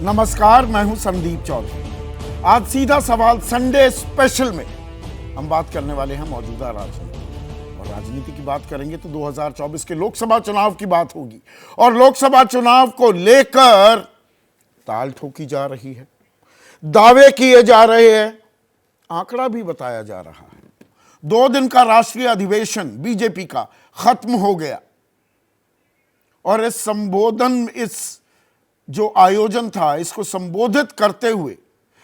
नमस्कार, मैं हूं संदीप चौधरी। आज सीधा सवाल संडे स्पेशल में हम बात करने वाले हैं मौजूदा राजनीति। और राजनीति की बात करेंगे तो 2024 के लोकसभा चुनाव की बात होगी। और लोकसभा चुनाव को लेकर ताल ठोकी जा रही है, दावे किए जा रहे हैं, आंकड़ा भी बताया जा रहा है। 2 दिन का राष्ट्रीय अधिवेशन बीजेपी का खत्म हो गया और इस जो आयोजन था, इसको संबोधित करते हुए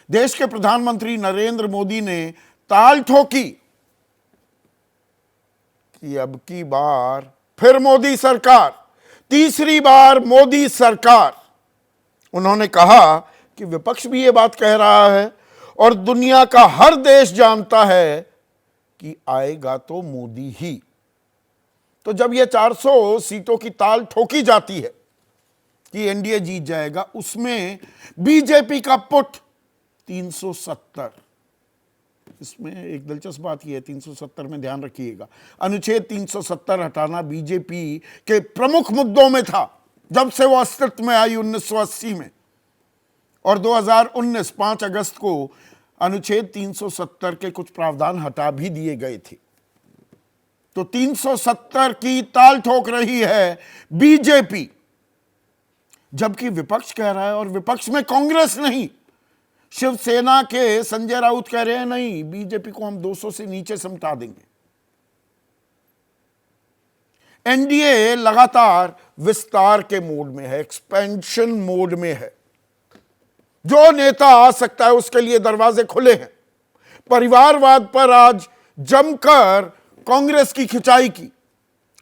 देश के प्रधानमंत्री नरेंद्र मोदी ने ताल ठोकी कि अब की बार फिर मोदी सरकार, तीसरी बार मोदी सरकार। उन्होंने कहा कि विपक्ष भी ये बात कह रहा है और दुनिया का हर देश जानता है कि आएगा तो मोदी ही। तो जब ये 400 सीटों की ताल ठोकी जाती है कि एनडीए जीत जाएगा, उसमें बीजेपी का पुट 370। इसमें एक दिलचस्प बात यह है, 370 में ध्यान रखिएगा, अनुच्छेद 370 हटाना बीजेपी के प्रमुख मुद्दों में था जब से वो अस्तित्व में आई 1980 में। और 2019 5 अगस्त को अनुच्छेद 370 के कुछ प्रावधान हटा भी दिए गए थे। तो 370 की ताल ठोक रही है बीजेपी, जबकि विपक्ष कह रहा है, और विपक्ष में कांग्रेस नहीं, शिवसेना के संजय राउत कह रहे हैं नहीं, बीजेपी को हम 200 से नीचे समटा देंगे। एनडीए लगातार विस्तार के मोड में है, एक्सपेंशन मोड में है। जो नेता आ सकता है उसके लिए दरवाजे खुले हैं। परिवारवाद पर आज जमकर कांग्रेस की खिंचाई की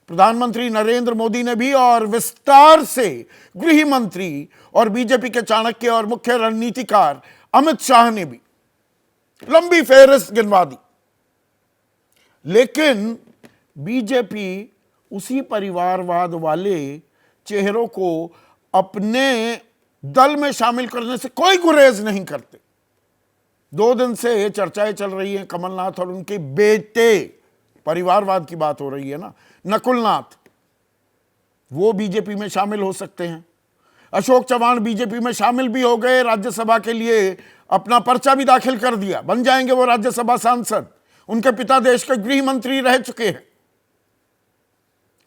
प्रधानमंत्री नरेंद्र मोदी ने भी, और विस्तार से गृह मंत्री और बीजेपी के चाणक्य और मुख्य रणनीतिकार अमित शाह ने भी लंबी फेहरिस्त गिनवा दी। लेकिन बीजेपी उसी परिवारवाद वाले चेहरों को अपने दल में शामिल करने से कोई गुरेज नहीं करते। 2 दिन से चर्चाएं चल रही हैं कमलनाथ और उनके बेटे, परिवारवाद की बात हो रही है ना, नकुलनाथ, वो बीजेपी में शामिल हो सकते हैं। अशोक चव्हाण बीजेपी में शामिल भी हो गए, राज्यसभा के लिए अपना पर्चा भी दाखिल कर दिया, बन जाएंगे वो राज्यसभा सांसद। उनके पिता देश के गृह मंत्री रह चुके हैं,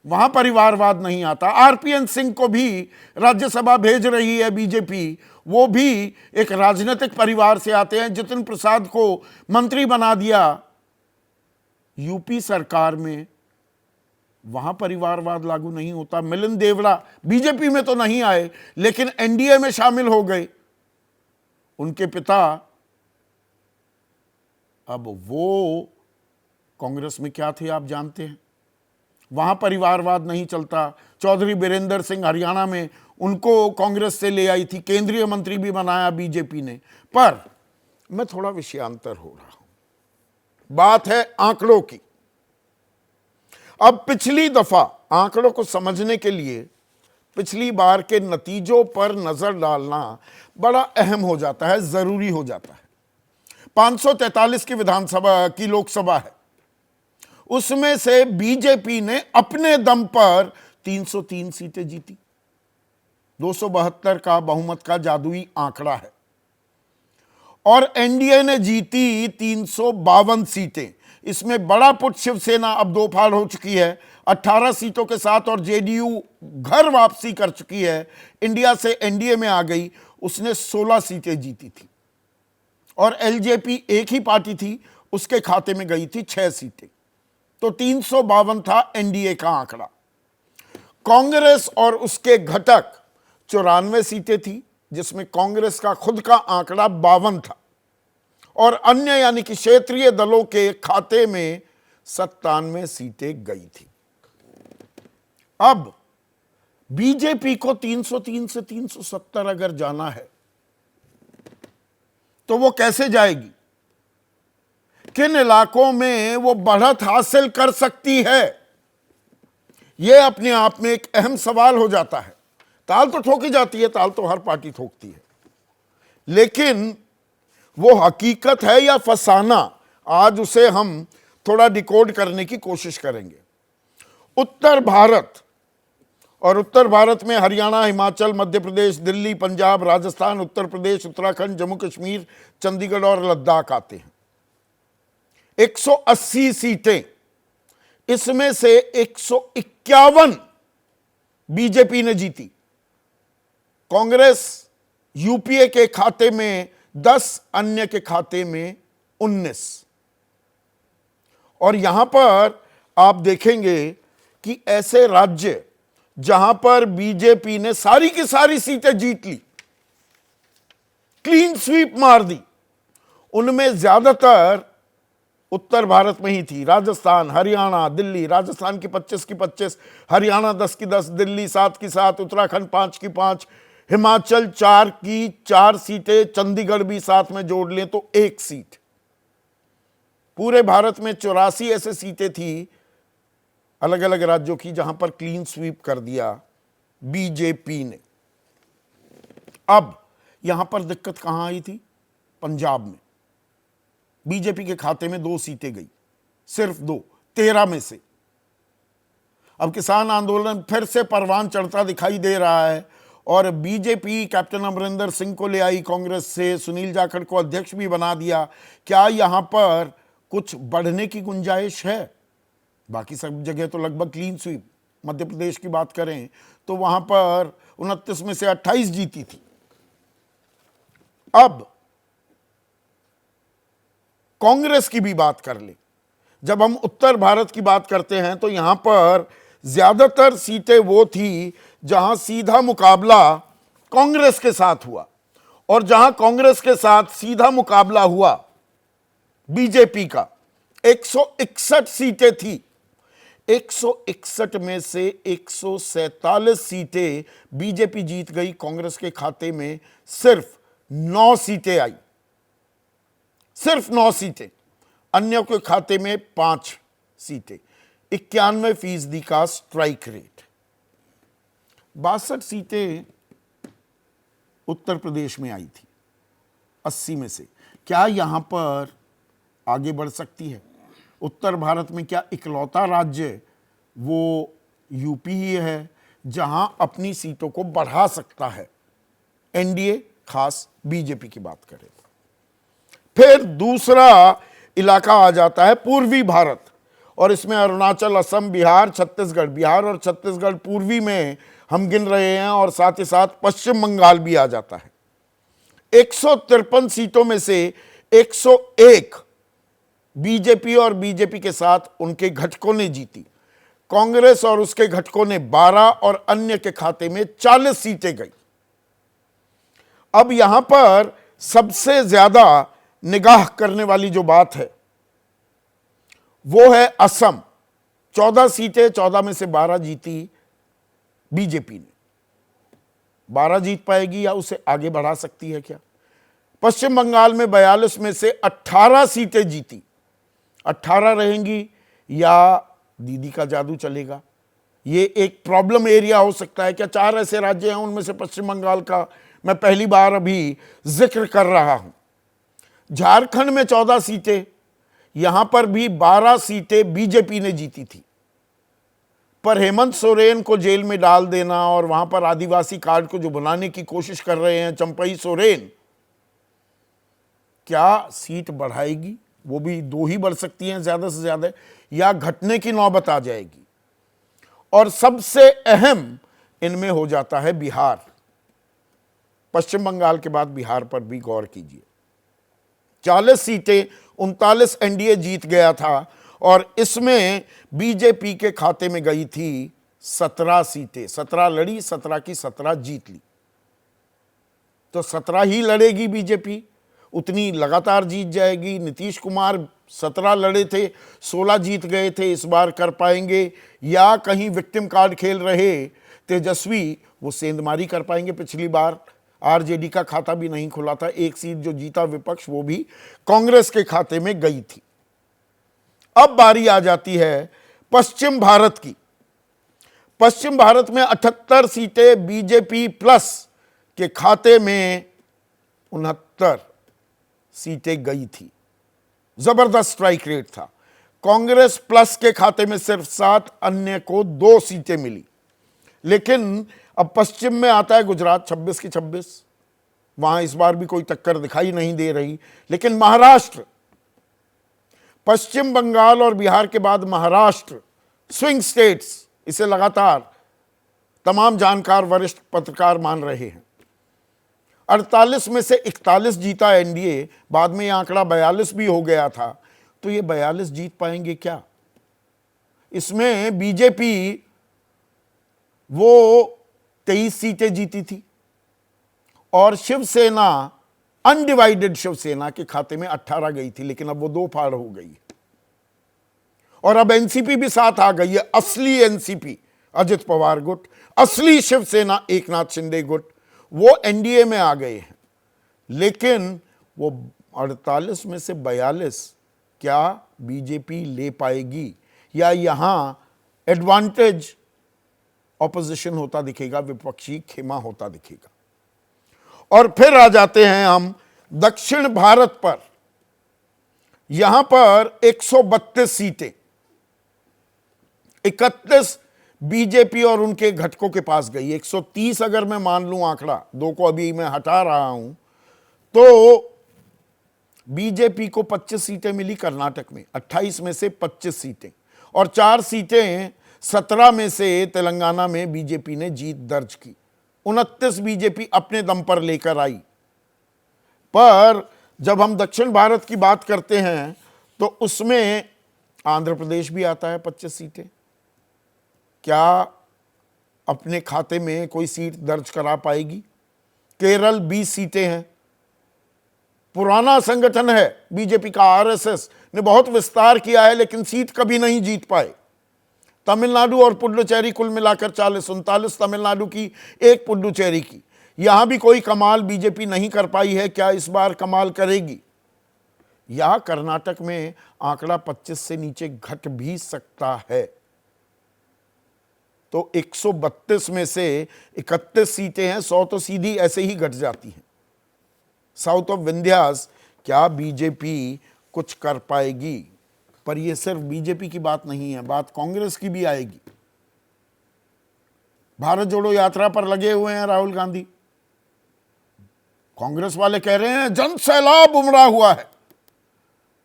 वहां परिवारवाद नहीं आता। आरपीएन सिंह को भी राज्यसभा भेज रही है बीजेपी, वो भी एक राजनीतिक परिवार से आते हैं। जितिन प्रसाद को मंत्री बना दिया यूपी सरकार में, वहां परिवारवाद लागू नहीं होता। मिलिंद देवड़ा बीजेपी में तो नहीं आए लेकिन एनडीए में शामिल हो गए, उनके पिता अब वो कांग्रेस में क्या थे आप जानते हैं, वहां परिवारवाद नहीं चलता। चौधरी बीरेंद्र सिंह हरियाणा में, उनको कांग्रेस से ले आई थी, केंद्रीय मंत्री भी बनाया बीजेपी ने। पर मैं थोड़ा विषयांतर हो रहा हूं, बात है आंकड़ों की। अब पिछली दफा आंकड़ों को समझने के लिए पिछली बार के नतीजों पर नजर डालना बड़ा अहम हो जाता है, जरूरी हो जाता है। 543 की विधानसभा की लोकसभा है, उसमें से बीजेपी ने अपने दम पर 303 सीटें जीती। 272 का बहुमत का जादुई आंकड़ा है। और एनडीए ने जीती 352 सीटें। इसमें बड़ा पुट शिवसेना अब 2 फाड़ हो चुकी है 18 सीटों के साथ, और जेडीयू घर वापसी कर चुकी है, इंडिया से एनडीए में आ गई, उसने 16 सीटें जीती थी। और एलजेपी एक ही पार्टी थी, उसके खाते में गई थी 6 सीटें। तो 352 था एनडीए का आंकड़ा। कांग्रेस और उसके घटक 94 सीटें थी, जिसमें कांग्रेस का खुद का आंकड़ा 52 था, और अन्य यानी कि क्षेत्रीय दलों के खाते में 97 सीटें गई थी। अब बीजेपी को 303 से 370 अगर जाना है तो वो कैसे जाएगी, किन इलाकों में वो बढ़त हासिल कर सकती है, यह अपने आप में एक अहम सवाल हो जाता है। ताल तो ठोकी जाती है, ताल तो हर पार्टी ठोकती है, लेकिन वो हकीकत है या फसाना, आज उसे हम थोड़ा डिकोड करने की कोशिश करेंगे। उत्तर भारत और उत्तर भारत में हरियाणा, हिमाचल, मध्य प्रदेश, दिल्ली, पंजाब, राजस्थान, उत्तर प्रदेश, उत्तराखंड, जम्मू कश्मीर, चंडीगढ़ और लद्दाख आते हैं। 180 सीटें, इसमें से 151 बीजेपी ने जीती। कांग्रेस यूपीए के खाते में 10, अन्य के खाते में 19। और यहां पर आप देखेंगे कि ऐसे राज्य जहां पर बीजेपी ने सारी की सारी सीटें जीत ली, क्लीन स्वीप मार दी, उनमें ज्यादातर उत्तर भारत में ही थी। राजस्थान, हरियाणा, दिल्ली, राजस्थान की 25 की 25, हरियाणा 10 की 10, दिल्ली 7 की 7, उत्तराखंड 5 की 5, हिमाचल 4 की 4 सीटें, चंडीगढ़ भी साथ में जोड़ लें तो 1 सीट। पूरे भारत में 84 ऐसे सीटें थी अलग अलग राज्यों की जहां पर क्लीन स्वीप कर दिया बीजेपी ने। अब यहां पर दिक्कत कहां आई थी? पंजाब में बीजेपी के खाते में 2 सीटें गई, सिर्फ 2, 13 में से। अब किसान आंदोलन फिर से परवान चढ़ता दिखाई दे रहा है और बीजेपी कैप्टन अमरिंदर सिंह को ले आई कांग्रेस से, सुनील जाखड़ को अध्यक्ष भी बना दिया। क्या यहां पर कुछ बढ़ने की गुंजाइश है? बाकी सब जगह तो लगभग क्लीन स्वीप। मध्य प्रदेश की बात करें तो वहां पर 29 में से 28 जीती थी। अब कांग्रेस की भी बात कर ले। जब हम उत्तर भारत की बात करते हैं तो यहां पर ज्यादातर सीटें वो थी जहां सीधा मुकाबला कांग्रेस के साथ हुआ, और जहां कांग्रेस के साथ सीधा मुकाबला हुआ बीजेपी का 161 सीटें थी। 161 में से 147 सीटें बीजेपी जीत गई, कांग्रेस के खाते में सिर्फ 9 सीटें आई, सिर्फ 9 सीटें, अन्य के खाते में 5 सीटें। 91% का स्ट्राइक रेट। 62 सीटें उत्तर प्रदेश में आई थी 80 में से। क्या यहां पर आगे बढ़ सकती है? उत्तर भारत में क्या इकलौता राज्य वो यूपी ही है जहां अपनी सीटों को बढ़ा सकता है? एनडीए, खास बीजेपी की बात करें। फिर दूसरा इलाका आ जाता है पूर्वी भारत, और इसमें अरुणाचल, असम, बिहार, छत्तीसगढ़। बिहार और छत्तीसगढ़ पूर्वी में हम गिन रहे हैं, और साथ ही साथ पश्चिम बंगाल भी आ जाता है। 153 सीटों में से 101 बीजेपी और बीजेपी के साथ उनके घटकों ने जीती। कांग्रेस और उसके घटकों ने 12 और अन्य के खाते में 40 सीटें गई। अब यहां पर सबसे ज्यादा निगाह करने वाली जो बात है वो है असम। 14 सीटें, 14 में से 12 जीती बीजेपी ने। 12 जीत पाएगी या उसे आगे बढ़ा सकती है क्या? पश्चिम बंगाल में 42 में से 18 सीटें जीती। 18 रहेंगी या दीदी का जादू चलेगा? ये एक प्रॉब्लम एरिया हो सकता है। क्या 4 ऐसे राज्य हैं, उनमें से पश्चिम बंगाल का मैं पहली बार अभी जिक्र कर रहा हूं। झारखंड में 14 सीटें, यहां पर भी 12 सीटें बीजेपी ने जीती थी, पर हेमंत सोरेन को जेल में डाल देना और वहां पर आदिवासी कार्ड को जो बनाने की कोशिश कर रहे हैं चंपई सोरेन, क्या सीट बढ़ाएगी? वो भी 2 ही बढ़ सकती हैं ज्यादा से ज्यादा, या घटने की नौबत आ जाएगी। और सबसे अहम इनमें हो जाता है बिहार। पश्चिम बंगाल के बाद बिहार पर भी गौर कीजिए। 40 सीटें, 39 एनडीए जीत गया था, और इसमें बीजेपी के खाते में गई थी 17 सीटें। 17 लड़ी, 17 की 17 जीत ली। तो 17 ही लड़ेगी बीजेपी, उतनी लगातार जीत जाएगी। नीतीश कुमार 17 लड़े थे, 16 जीत गए थे, इस बार कर पाएंगे? या कहीं विक्टिम कार्ड खेल रहे तेजस्वी वो सेंधमारी कर पाएंगे? पिछली बार आरजेडी का खाता भी नहीं खुला था, 1 सीट जो जीता विपक्ष वो भी कांग्रेस के खाते में गई थी। अब बारी आ जाती है पश्चिम भारत की। पश्चिम भारत में 78 सीटें बीजेपी प्लस के खाते में 69 सीटें गई थी। जबरदस्त स्ट्राइक रेट था। कांग्रेस प्लस के खाते में सिर्फ 7, अन्य को 2 सीटें मिली। लेकिन अब पश्चिम में आता है गुजरात 26 की 26, वहां इस बार भी कोई टक्कर दिखाई नहीं दे रही। लेकिन महाराष्ट्र, पश्चिम बंगाल और बिहार के बाद महाराष्ट्र, स्विंग स्टेट्स, इसे लगातार तमाम जानकार वरिष्ठ पत्रकार मान रहे हैं। 48 में से 41 जीता एनडीए, बाद में यह आंकड़ा 42 भी हो गया था। तो ये 42 जीत पाएंगे क्या? इसमें बीजेपी वो 23 सीटें जीती थी और शिवसेना, अनडिवाइडेड शिवसेना के खाते में 18 गई थी, लेकिन अब वो 2 फाड़ हो गई है। और अब एनसीपी भी साथ आ गई है, असली एनसीपी अजित पवार गुट, असली शिवसेना एकनाथ शिंदे गुट, वो एनडीए में आ गए हैं। लेकिन वो 48 में से 42 क्या बीजेपी ले पाएगी, या यहां एडवांटेज ऑपोजिशन होता दिखेगा, विपक्षी खेमा होता दिखेगा? और फिर आ जाते हैं हम दक्षिण भारत पर। यहां पर 132 सीटें, 31 बीजेपी और उनके घटकों के पास गई। 130 अगर मैं मान लूं आंकड़ा, 2 को अभी मैं हटा रहा हूं, तो बीजेपी को 25 सीटें मिली कर्नाटक में, 28 में से 25 सीटें, और 4 सीटें 17 में से तेलंगाना में बीजेपी ने जीत दर्ज की। 29 बीजेपी अपने दम पर लेकर आई। पर जब हम दक्षिण भारत की बात करते हैं तो उसमें आंध्र प्रदेश भी आता है 25 सीटें। क्या अपने खाते में कोई सीट दर्ज करा पाएगी? केरल 20 सीटें हैं, पुराना संगठन है बीजेपी का, आरएसएस ने बहुत विस्तार किया है लेकिन सीट कभी नहीं जीत पाए। तमिलनाडु और पुडुचेरी कुल मिलाकर 40-39 तमिलनाडु की, 1 पुडुचेरी की। यहां भी कोई कमाल बीजेपी नहीं कर पाई है, क्या इस बार कमाल करेगी? या कर्नाटक में आंकड़ा 25 से नीचे घट भी सकता है। तो 132 में से 31 सीटें हैं, 100 तो सीधी ऐसे ही घट जाती हैं। साउथ ऑफ विंध्यास, क्या बीजेपी कुछ कर पाएगी? पर यह सिर्फ बीजेपी की बात नहीं है, बात कांग्रेस की भी आएगी। भारत जोड़ो यात्रा पर लगे हुए हैं राहुल गांधी। कांग्रेस वाले कह रहे हैं जन सैलाब उमड़ा हुआ है,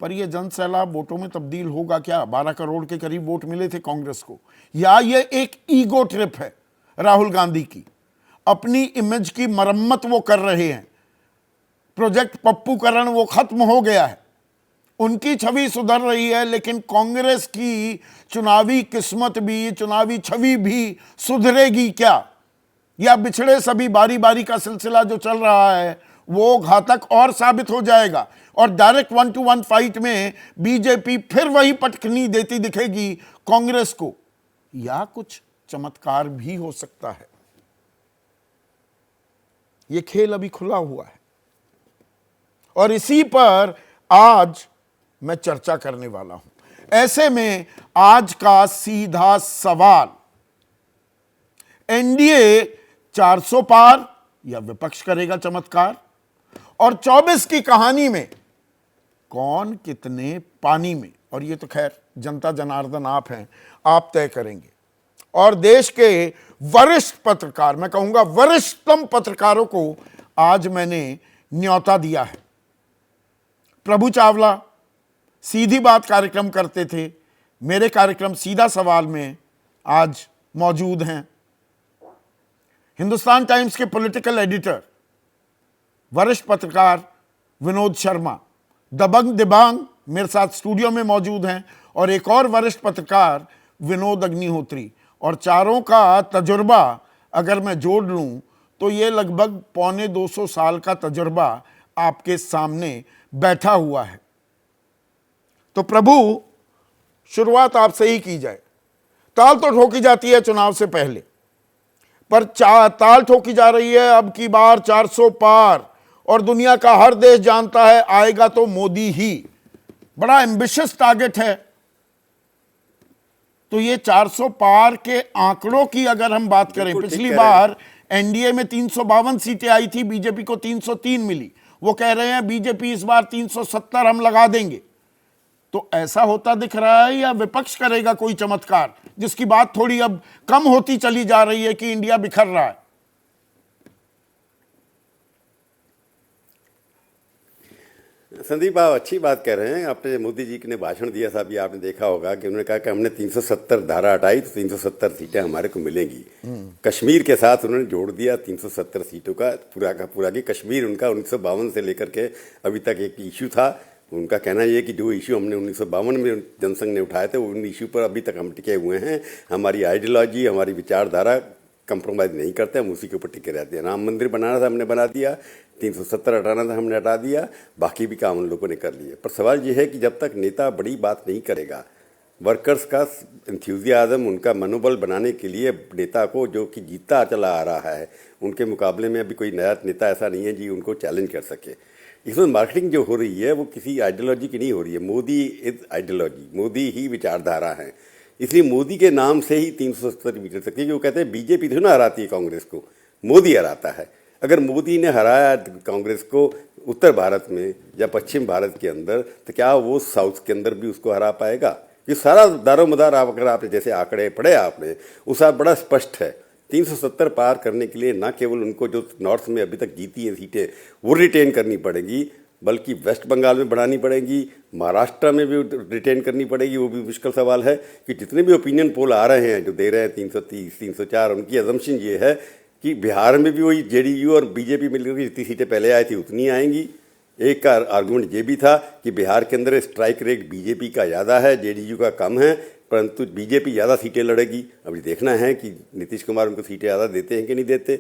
पर यह जन सैलाब वोटों में तब्दील होगा क्या? 12 करोड़ के करीब वोट मिले थे कांग्रेस को। या यह एक ईगो ट्रिप है राहुल गांधी की, अपनी इमेज की मरम्मत वो कर रहे हैं। प्रोजेक्ट पप्पूकरण वो खत्म हो गया है, उनकी छवि सुधर रही है, लेकिन कांग्रेस की चुनावी किस्मत भी, चुनावी छवि भी सुधरेगी क्या? या बिछड़े सभी बारी बारी का सिलसिला जो चल रहा है वो घातक और साबित हो जाएगा और डायरेक्ट 1-to-1 फाइट में बीजेपी फिर वही पटखनी देती दिखेगी कांग्रेस को? या कुछ चमत्कार भी हो सकता है? यह खेल अभी खुला हुआ है और इसी पर आज मैं चर्चा करने वाला हूं। ऐसे में आज का सीधा सवाल, एनडीए 400 पार या विपक्ष करेगा चमत्कार? और 24 की कहानी में कौन कितने पानी में? और ये तो खैर जनता जनार्दन आप हैं, आप तय करेंगे। और देश के वरिष्ठ पत्रकार, मैं कहूंगा वरिष्ठतम पत्रकारों को आज मैंने न्योता दिया है। प्रभु चावला सीधी बात कार्यक्रम करते थे, मेरे कार्यक्रम सीधा सवाल में आज मौजूद हैं। हिंदुस्तान टाइम्स के पॉलिटिकल एडिटर वरिष्ठ पत्रकार विनोद शर्मा, दबंग दिबांग मेरे साथ स्टूडियो में मौजूद हैं, और एक और वरिष्ठ पत्रकार विनोद अग्निहोत्री। और चारों का तजुर्बा अगर मैं जोड़ लूं तो ये लगभग 250 साल का तजुर्बा आपके सामने बैठा हुआ है। तो प्रभु, शुरुआत आपसे ही की जाए। ताल तो ठोकी जाती है चुनाव से पहले, पर ताल ठोकी जा रही है अब की बार 400 पार, और दुनिया का हर देश जानता है आएगा तो मोदी ही। बड़ा एम्बिशियस टारगेट है। तो ये 400 पार के आंकड़ों की अगर हम बात करें, पिछली बार एनडीए में 352 सीटें आई थी, बीजेपी को 303 मिली। वो कह रहे हैं बीजेपी इस बार 370 हम लगा देंगे। तो ऐसा होता दिख रहा है, या विपक्ष करेगा कोई चमत्कार जिसकी बात थोड़ी अब कम होती चली जा रही है कि इंडिया बिखर रहा है? संदीप, आप अच्छी बात कह रहे हैं। आपने मोदी जी ने भाषण दिया था, अभी आपने देखा होगा कि उन्होंने कहा कि हमने 370 धारा हटाई तो 370 सीटें हमारे को मिलेंगी। कश्मीर के साथ उन्होंने जोड़ दिया 370 सीटों का पूरा कि कश्मीर उनका 1952 से लेकर के अभी तक एक इशू था। उनका कहना यह कि जो इशू हमने 1952 में जनसंघ ने उठाए थे उन इशू पर अभी तक हम टिके हुए हैं। हमारी आइडियोलॉजी, हमारी विचारधारा कंप्रोमाइज़ नहीं करते, हम उसी के ऊपर टिके रहते हैं। राम मंदिर बनाना था, हमने बना दिया। 370 हटाना था, हमने हटा दिया। बाकी भी काम उन लोगों ने कर लिए। पर सवाल ये है कि जब तक नेता बड़ी बात नहीं करेगा, वर्कर्स का एंथुसियाज्म, उनका मनोबल बनाने के लिए नेता को, जो कि जीतता चला आ रहा है, उनके मुकाबले में अभी कोई नया नेता ऐसा नहीं है जी उनको चैलेंज कर सके। इसमें मार्केटिंग जो हो रही है वो किसी आइडियोलॉजी की नहीं हो रही है। मोदी इज आइडियोलॉजी, मोदी ही विचारधारा है। इसलिए मोदी के नाम से ही 370 मीटर तक, क्योंकि वो कहते हैं बीजेपी तो ना हराती है कांग्रेस को, मोदी हराता है। अगर मोदी ने हराया कांग्रेस को उत्तर भारत में या पश्चिम भारत के अंदर, तो क्या वो साउथ के अंदर भी उसको हरा पाएगा? ये सारा दारोमदार आप अगर आपने जैसे आंकड़े पढ़े आपने, उसका बड़ा स्पष्ट है। 370 पार करने के लिए न केवल उनको जो नॉर्थ में अभी तक जीती हैं सीटें वो रिटेन करनी पड़ेगी, बल्कि वेस्ट बंगाल में बढ़ानी पड़ेगी, महाराष्ट्र में भी रिटेन करनी पड़ेगी। वो भी मुश्किल सवाल है कि जितने भी ओपिनियन पोल आ रहे हैं जो दे रहे हैं 330, 304, उनकी अजम्पशन ये है कि बिहार में भी वही जेडीयू और बीजेपी मिलकर के जितनी सीटें पहले आई थी उतनी आएंगी। एक का आर्गूमेंट ये भी था कि बिहार के अंदर स्ट्राइक रेट बीजेपी का ज़्यादा है, जेडीयू का कम है, परंतु बीजेपी ज़्यादा सीटें लड़ेगी। अभी देखना है कि नीतीश कुमार उनको सीटें ज़्यादा देते हैं कि नहीं देते,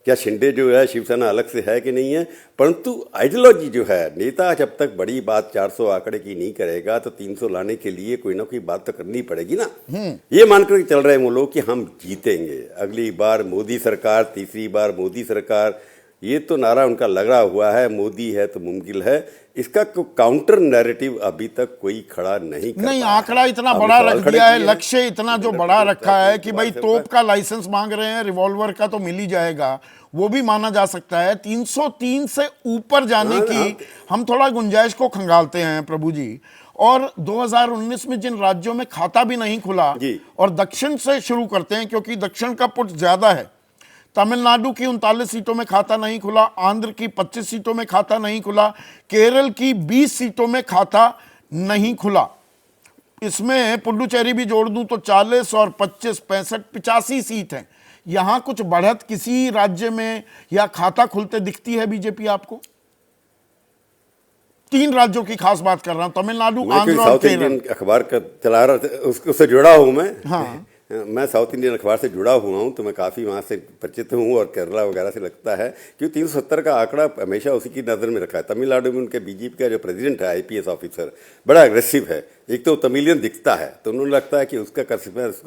क्या शिंदे जो है शिवसेना अलग से है कि नहीं है। परंतु आइडियोलॉजी जो है, नेता जब तक बड़ी बात 400 आंकड़े की नहीं करेगा तो 300 लाने के लिए कोई ना कोई बात तो करनी पड़ेगी ना। ये मानकर चल रहे हैं वो लोग कि हम जीतेंगे, अगली बार मोदी सरकार, तीसरी बार मोदी सरकार, ये तो नारा उनका लगा हुआ है, मोदी है तो मुमकिन है। इसका काउंटर नैरेटिव अभी तक कोई खड़ा नहीं आंकड़ा इतना बड़ा रख दिया है, लक्ष्य इतना जो बड़ा रखा है कि भाई तोप का लाइसेंस मांग रहे हैं, रिवॉल्वर का तो मिल ही जाएगा, वो भी माना जा सकता है। 303 से ऊपर जाने की हम थोड़ा गुंजाइश को खंगालते हैं प्रभु जी। और 2019 में जिन राज्यों में खाता भी नहीं खुला, और दक्षिण से शुरू करते हैं क्योंकि दक्षिण का पुट ज्यादा है। तमिलनाडु की 39 सीटों में खाता नहीं खुला, आंध्र की 25 सीटों में खाता नहीं खुला, केरल की 20 सीटों में खाता नहीं खुला। इसमें पुडुचेरी भी जोड़ दूं तो 40 और 25, 65, 85 सीट हैं। यहां कुछ बढ़त किसी राज्य में या खाता खुलते दिखती है बीजेपी आपको? 3 राज्यों की खास बात कर रहा हूं, तमिलनाडु, आंध्र और केरल। अखबार का चला रहा था, उससे जुड़ा हूं मैं। हाँ, मैं साउथ इंडियन अखबार से जुड़ा हुआ हूं, तो मैं काफ़ी वहाँ से परिचित हूं और केरला वगैरह से लगता है कि 370 का आंकड़ा हमेशा उसी की नज़र में रखा है। तमिलनाडु में उनके बीजेपी का जो प्रेसिडेंट है, आईपीएस ऑफिसर, बड़ा अग्रेसिव है। एक तो तमिलियन दिखता है, तो उन्होंने लगता है कि उसका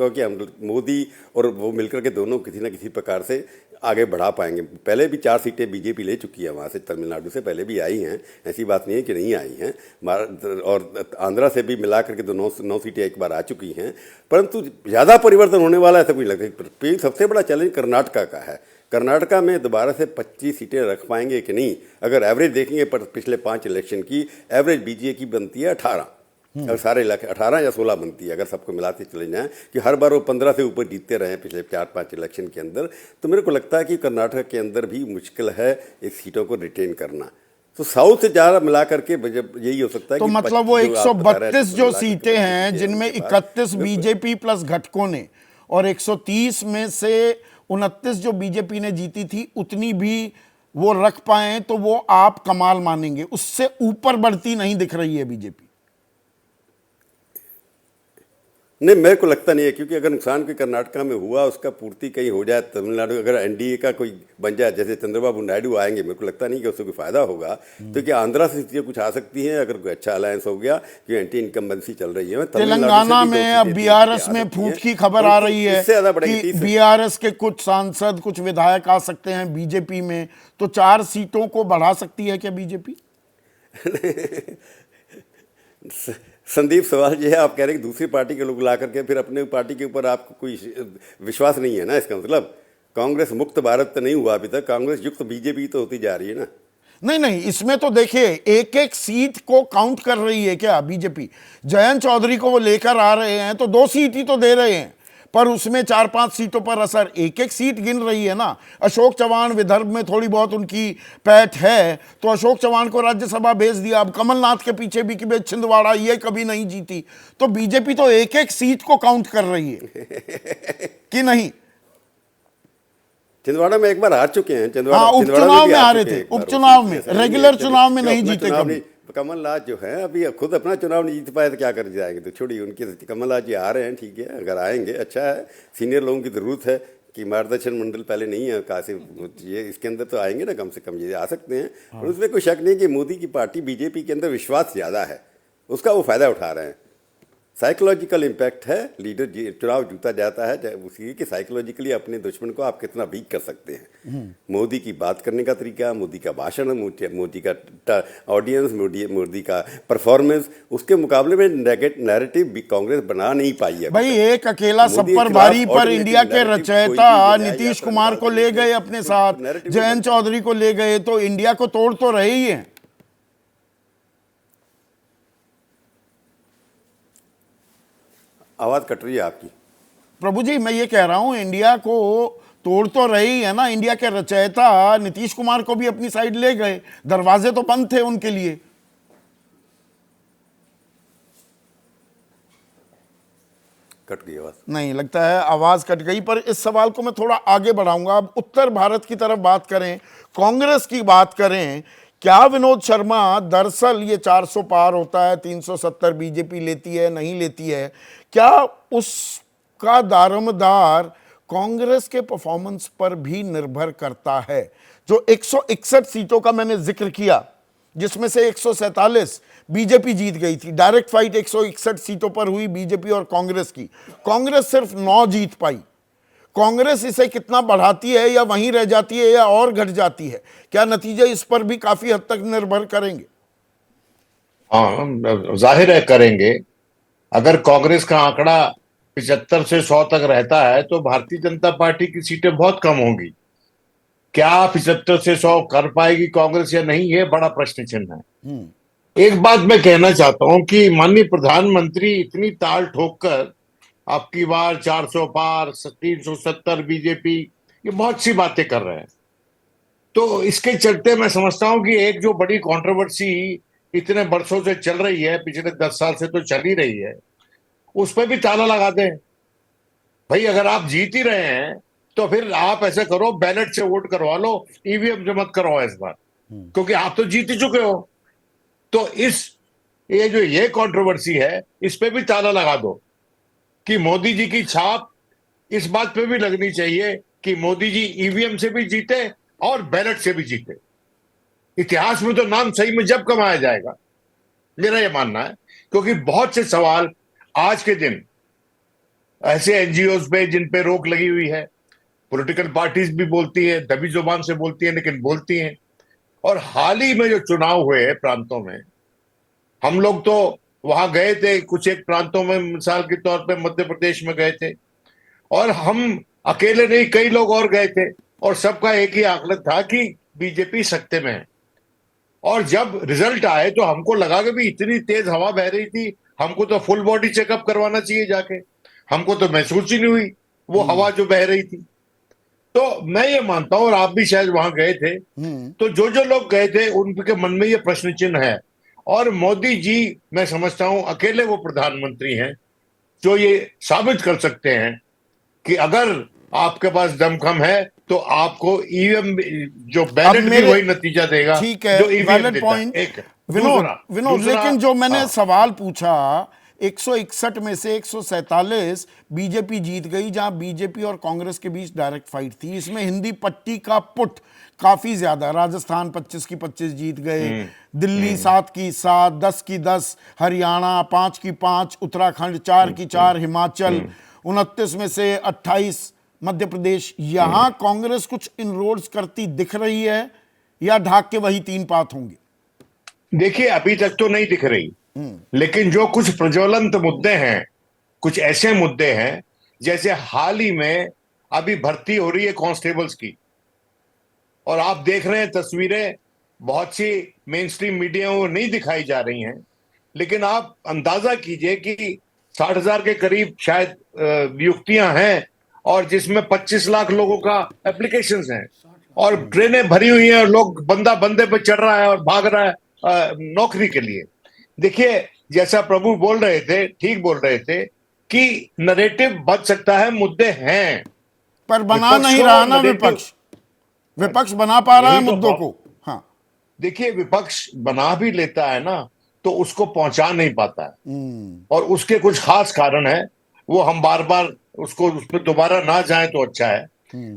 कि हम मोदी और वो मिलकर के दोनों किसी न किसी प्रकार से आगे बढ़ा पाएंगे। पहले भी 4 सीटें बीजेपी ले चुकी है वहाँ से, तमिलनाडु से पहले भी आई हैं, ऐसी बात नहीं है कि नहीं आई हैं। और आंध्रा से भी मिला करके तो 9 सीटें एक बार आ चुकी हैं। परंतु ज़्यादा परिवर्तन होने वाला ऐसा कुछ लगता है। सबसे बड़ा चैलेंज कर्नाटका का है। कर्नाटका में दोबारा से 25 सीटें रख पाएंगे कि नहीं। अगर एवरेज देखेंगे पर पिछले 5 इलेक्शन की एवरेज बीजेपी की बनती है 18, अगर सारे इलाके 18 या 16 बनती है, अगर सबको मिलाते चले जाएं कि हर बार वो 15 से ऊपर जीतते रहे पिछले 4-5 इलेक्शन के अंदर, तो मेरे को लगता है कि कर्नाटक के अंदर भी मुश्किल है इस सीटों को रिटेन करना। तो साउथ से ज़्यादा मिला करके यही हो सकता है। तो मतलब वो 132 जो सीटें हैं जिनमें 31 बीजेपी प्लस घटकों ने, और 130 में से 29 जो बीजेपी ने जीती थी, उतनी भी वो रख पाए तो वो आप कमाल मानेंगे। उससे ऊपर बढ़ती नहीं दिख रही है बीजेपी। नहीं, मेरे को लगता नहीं है, क्योंकि अगर नुकसान कोई कर्नाटका में हुआ उसका पूर्ति कहीं हो जाए, तमिलनाडु अगर एनडीए का कोई बन जाए, जैसे चंद्रबाबू नायडू आएंगे, मेरे को लगता नहीं कि उससे कोई फायदा होगा। तो क्या आंध्रा से चीज़ें कुछ आ सकती हैं अगर कोई अच्छा अलायंस हो गया, कि एंटी इनकम्बेंसी चल रही है। तेलंगाना में अब बीआरएस में फूट की खबर आ रही है कि बीआरएस के कुछ सांसद, कुछ विधायक आ सकते हैं बीजेपी में, तो 4 सीटों को बढ़ा सकती है क्या बीजेपी? संदीप, सवाल ये है, आप कह रहे हैं कि दूसरी पार्टी के लोग ला करके फिर अपने पार्टी के ऊपर आपको कोई विश्वास नहीं है ना। इसका मतलब कांग्रेस मुक्त भारत तो नहीं हुआ अभी तक, कांग्रेस युक्त बीजेपी तो होती जा रही है ना। नहीं नहीं, इसमें तो देखिए एक एक सीट को काउंट कर रही है क्या बीजेपी? जयंत चौधरी को वो लेकर आ रहे हैं तो 2 सीट ही तो दे रहे हैं, पर उसमें 4-5 सीटों पर असर, एक एक सीट गिन रही है ना। अशोक चौहान विदर्भ में थोड़ी बहुत उनकी पैठ है, तो अशोक चौहान को राज्यसभा भेज दिया। अब कमलनाथ के पीछे भी कि भाई छिंदवाड़ा ये कभी नहीं जीती, तो बीजेपी तो एक एक सीट को काउंट कर रही है कि नहीं? छिंदवाड़ा में एक बार हार चुके हैं। छिंदवाड़ा हाँ, छिंदवाड़ा उपचुनाव भी में हार हारे चुके थे, हैं एक बार। उपचुनाव में, उसमें रेगुलर जो चुनाव में अपना नहीं जीते चुनाव कभी। नहीं- कमलनाथ जो है अभी खुद अपना चुनाव नहीं जीत पाए तो क्या कर जाएंगे, तो छोड़िए उनकी। कमलनाथ जी आ रहे हैं, ठीक है, अगर आएंगे अच्छा है। सीनियर लोगों की जरूरत है कि मार्गदर्शन मंडल पहले नहीं है कासिम, ये इसके अंदर तो आएंगे ना, कम से कम ये आ सकते हैं। और उसमें कोई शक नहीं कि मोदी की पार्टी बीजेपी के अंदर विश्वास ज़्यादा है, उसका वो फायदा उठा रहे हैं। साइकोलॉजिकल इम्पैक्ट है, लीडर चुनाव जीता जाता है उसी कि साइकोलॉजिकली अपने दुश्मन को आप कितना वीक कर सकते हैं। मोदी की बात करने का तरीका, मोदी का भाषण, मोदी का ऑडियंस, मोदी का परफॉर्मेंस, उसके मुकाबले में नैरेटिव कांग्रेस बना नहीं पाई है। भाई एक अकेला मोदी सब के पर खिलाफ भारी पर alternative इंडिया के narrative कोई भी रचयिता बनाए या नीतीश फिर कुमार को ले गए अपने साथ, narrative जयंत चौधरी को ले गए, तो इंडिया को तोड़ तो रहे ही हैं। आवाज़ कट रही है आपकी। प्रभु जी, मैं ये कह रहा हूं इंडिया को तोड़ तो रहे ही है ना। इंडिया के रचयिता नीतीश कुमार को भी अपनी साइड ले गए, दरवाजे तो बंद थे उनके लिए। कट गई आवाज़। नहीं लगता है आवाज कट गई, पर इस सवाल को मैं थोड़ा आगे बढ़ाऊंगा। अब उत्तर भारत की तरफ बात करें, कांग्रेस की बात करें, क्या विनोद शर्मा दरअसल ये 400 पार होता है, 370 बीजेपी लेती है नहीं लेती है, क्या उसका दारोमदार कांग्रेस के परफॉर्मेंस पर भी निर्भर करता है? जो 161 सीटों का मैंने जिक्र किया, जिसमें से 147 बीजेपी जीत गई थी, डायरेक्ट फाइट 161 सीटों पर हुई बीजेपी और कांग्रेस की। कांग्रेस सिर्फ 9 जीत पाई। कांग्रेस इसे कितना बढ़ाती है या वहीं रह जाती है या और घट जाती है, क्या नतीजे इस पर भी काफी हद तक निर्भर करेंगे? हाँ, जाहिर है करेंगे। अगर कांग्रेस का आंकड़ा 75 से 100 तक रहता है तो भारतीय जनता पार्टी की सीटें बहुत कम होंगी। क्या 75 से 100 कर पाएगी कांग्रेस या नहीं, ये बड़ा प्रश्न चिन्ह है। एक बात मैं कहना चाहता हूं कि माननीय प्रधानमंत्री इतनी ताल ठोककर आपकी बार 400 पार, 370 बीजेपी, ये बहुत सी बातें कर रहे हैं। तो इसके चलते मैं समझता हूं कि एक जो बड़ी कंट्रोवर्सी इतने वर्षों से चल रही है, पिछले 10 साल से तो चल ही रही है, उस पर भी ताला लगा दें। भाई अगर आप जीत ही रहे हैं तो फिर आप ऐसा करो, बैलेट से वोट करवा लो, ईवीएम से मत करवाओ इस बार, क्योंकि आप तो जीत ही चुके हो। तो ये कंट्रोवर्सी है, इस पे भी ताला लगा दो कि मोदी जी की छाप इस बात पे भी लगनी चाहिए कि मोदी जी ईवीएम से भी जीते और बैलेट से भी जीते। इतिहास में तो नाम सही में जब कमाया जाएगा, मेरा यह मानना है। क्योंकि बहुत से सवाल आज के दिन ऐसे एनजीओज पे जिन पे रोक लगी हुई है, पॉलिटिकल पार्टीज भी बोलती है, दबी जुबान से बोलती है, लेकिन बोलती हैं। और हाल ही में जो चुनाव हुए हैं प्रांतों में, हम लोग तो वहां गए थे, कुछ एक प्रांतों में मिसाल के तौर पे मध्य प्रदेश में गए थे, और हम अकेले नहीं, कई लोग और गए थे, और सबका एक ही आकलन था कि बीजेपी सत्ते में है। और जब रिजल्ट आए तो हमको लगा कि भी इतनी तेज हवा बह रही थी, हमको तो फुल बॉडी चेकअप करवाना चाहिए जाके, हमको तो महसूस ही नहीं हुई वो हवा जो बह रही थी। तो मैं ये मानता हूं, और आप भी शायद वहां गए थे, तो जो जो लोग गए थे उनके मन में ये प्रश्न चिन्ह है। और मोदी जी, मैं समझता हूं अकेले वो प्रधानमंत्री हैं जो ये साबित कर सकते हैं कि अगर आपके पास दमखम है तो आपको ईवीएम, जो बैलेट भी वही नतीजा देगा, ठीक है, जो ईवीएम वैलिड देता पॉइंट। है। एक विनोद, लेकिन जो मैंने हाँ, सवाल पूछा, 161 में से 147 बीजेपी जीत गई, जहां बीजेपी और कांग्रेस के बीच डायरेक्ट फाइट थी। इसमें हिंदी पट्टी का पुट काफी ज्यादा, राजस्थान 25 की 25 जीत गए, दिल्ली 7 की 7, 10 की 10, हरियाणा 5 की 5, उत्तराखंड 4 की 4, हिमाचल 29 में से 28, मध्य प्रदेश। यहां कांग्रेस कुछ इनरोड्स करती दिख रही है या ढाक के वही 3 पात होंगे? देखिए अभी तक तो नहीं दिख रही, लेकिन जो कुछ प्रज्वलंत मुद्दे हैं, कुछ ऐसे मुद्दे हैं जैसे हाल ही में अभी भर्ती हो रही है कांस्टेबल्स की, और आप देख रहे हैं तस्वीरें बहुत सी मेन स्ट्रीम मीडिया वो नहीं दिखाई जा रही हैं, लेकिन आप अंदाजा कीजिए कि 60,000 के करीब शायद नियुक्तियां हैं, और जिसमें 25 लाख लोगों का एप्लीकेशंस हैं, और ट्रेनें भरी हुई हैं, और लोग बंदा बंदे पे चढ़ रहा है और भाग रहा है नौकरी के लिए। देखिए, जैसा प्रभु बोल रहे थे, ठीक बोल रहे थे कि नरेटिव बच सकता है, मुद्दे हैं, पर बना विपक्ष नहीं को रहा ना narrative- विपक्ष बना पा रहा है यही तो मुद्दों को। हाँ, देखिए, विपक्ष बना भी लेता है ना, तो उसको पहुंचा नहीं पाता है, और उसके कुछ खास कारण है, वो हम बार बार उसको उस पर दोबारा ना जाए तो अच्छा है।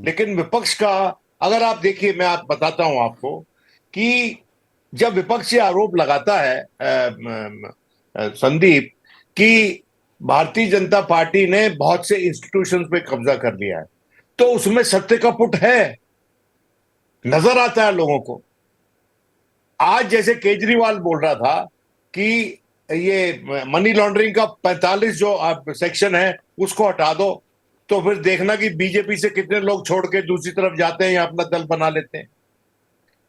लेकिन विपक्ष का अगर आप देखिए, मैं आप बताता हूं आपको कि जब विपक्ष ये आरोप लगाता है संदीप, कि भारतीय जनता पार्टी ने बहुत से इंस्टीट्यूशंस पे कब्जा कर लिया है, तो उसमें सत्य का पुट है, नजर आता है लोगों को। आज जैसे केजरीवाल बोल रहा था कि ये मनी लॉन्ड्रिंग का 45 जो सेक्शन है उसको हटा दो, तो फिर देखना कि बीजेपी से कितने लोग छोड़ के दूसरी तरफ जाते हैं या अपना दल बना लेते हैं।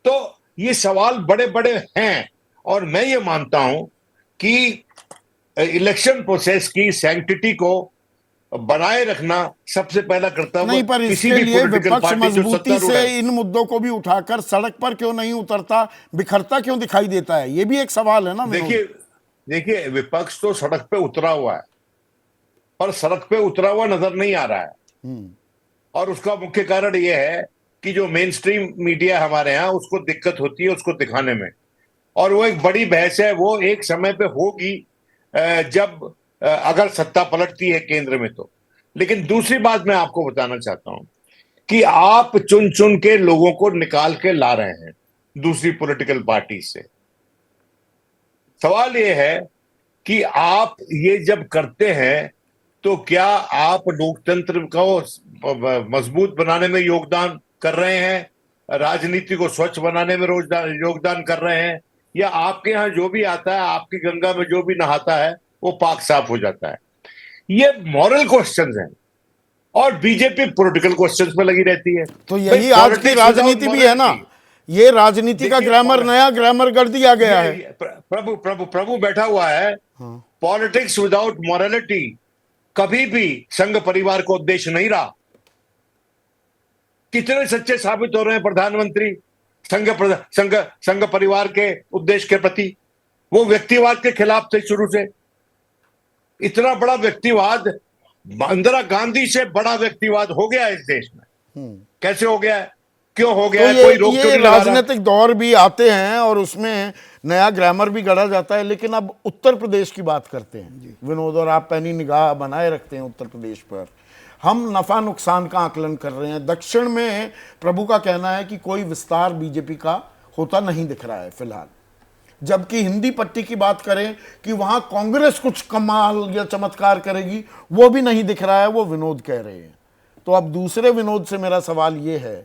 तो ये सवाल बड़े बड़े हैं, और मैं ये मानता हूं कि इलेक्शन प्रोसेस की सैंक्टिटी को बनाए रखना सबसे पहला कर्तव्य नहीं, पर किसी इसके भी लिए पॉलिटिकल विपक्ष पार्टी जो मजबूती सत्तारूढ़ से है। इन मुद्दों को भी उठाकर सड़क पर क्यों नहीं उतरता, बिखरता क्यों दिखाई देता है, ये भी एक सवाल है ना विनोद। देखिए, विपक्ष तो सड़क पे उतरा हुआ है, पर सड़क पे उतरा हुआ नजर नहीं आ रहा है, और उसका मुख्य कारण यह है कि जो मेन स्ट्रीम मीडिया हमारे यहाँ, उसको दिक्कत होती है उसको दिखाने में, और वो एक बड़ी बहस है, वो एक समय पे होगी जब अगर सत्ता पलटती है केंद्र में तो। लेकिन दूसरी बात मैं आपको बताना चाहता हूं कि आप चुन चुन के लोगों को निकाल के ला रहे हैं दूसरी पॉलिटिकल पार्टी से। सवाल यह है कि आप ये जब करते हैं तो क्या आप लोकतंत्र को मजबूत बनाने में योगदान कर रहे हैं, राजनीति को स्वच्छ बनाने में योगदान कर रहे हैं, या आपके यहाँ जो भी आता है, आपकी गंगा में जो भी नहाता है वो पाक साफ हो जाता है? ये मॉरल क्वेश्चंस हैं, और बीजेपी पॉलिटिकल क्वेश्चंस में लगी रहती है। तो यही आज की राजनीति भी है ना, ये राजनीति का ग्रामर, नया ग्रामर कर दिया गया है। प्रभु प्रभु प्रभु बैठा हुआ है। पॉलिटिक्स विदाउट मॉरलिटी कभी भी संघ परिवार को उद्देश्य नहीं रहा। कितने सच्चे साबित हो रहे हैं प्रधानमंत्री संघ परिवार के उद्देश्य के प्रति? वो व्यक्तिवाद के खिलाफ थे शुरू से। इतना बड़ा व्यक्तिवाद, इंदिरा गांधी से बड़ा व्यक्तिवाद हो गया इस देश में। कैसे हो गया है, क्यों हो गया तो है, कोई रोक ये राजनीतिक दौर भी आते हैं और उसमें नया ग्रामर भी गढ़ा जाता है। लेकिन अब उत्तर प्रदेश की बात करते हैं विनोद, और आप पैनी निगाह बनाए रखते हैं उत्तर प्रदेश पर। हम नफा नुकसान का आकलन कर रहे हैं। दक्षिण में प्रभु का कहना है कि कोई विस्तार बीजेपी का होता नहीं दिख रहा है फिलहाल, जबकि हिंदी पट्टी की बात करें कि वहां कांग्रेस कुछ कमाल या चमत्कार करेगी, वो भी नहीं दिख रहा है, वो विनोद कह रहे हैं। तो अब दूसरे विनोद से मेरा सवाल ये है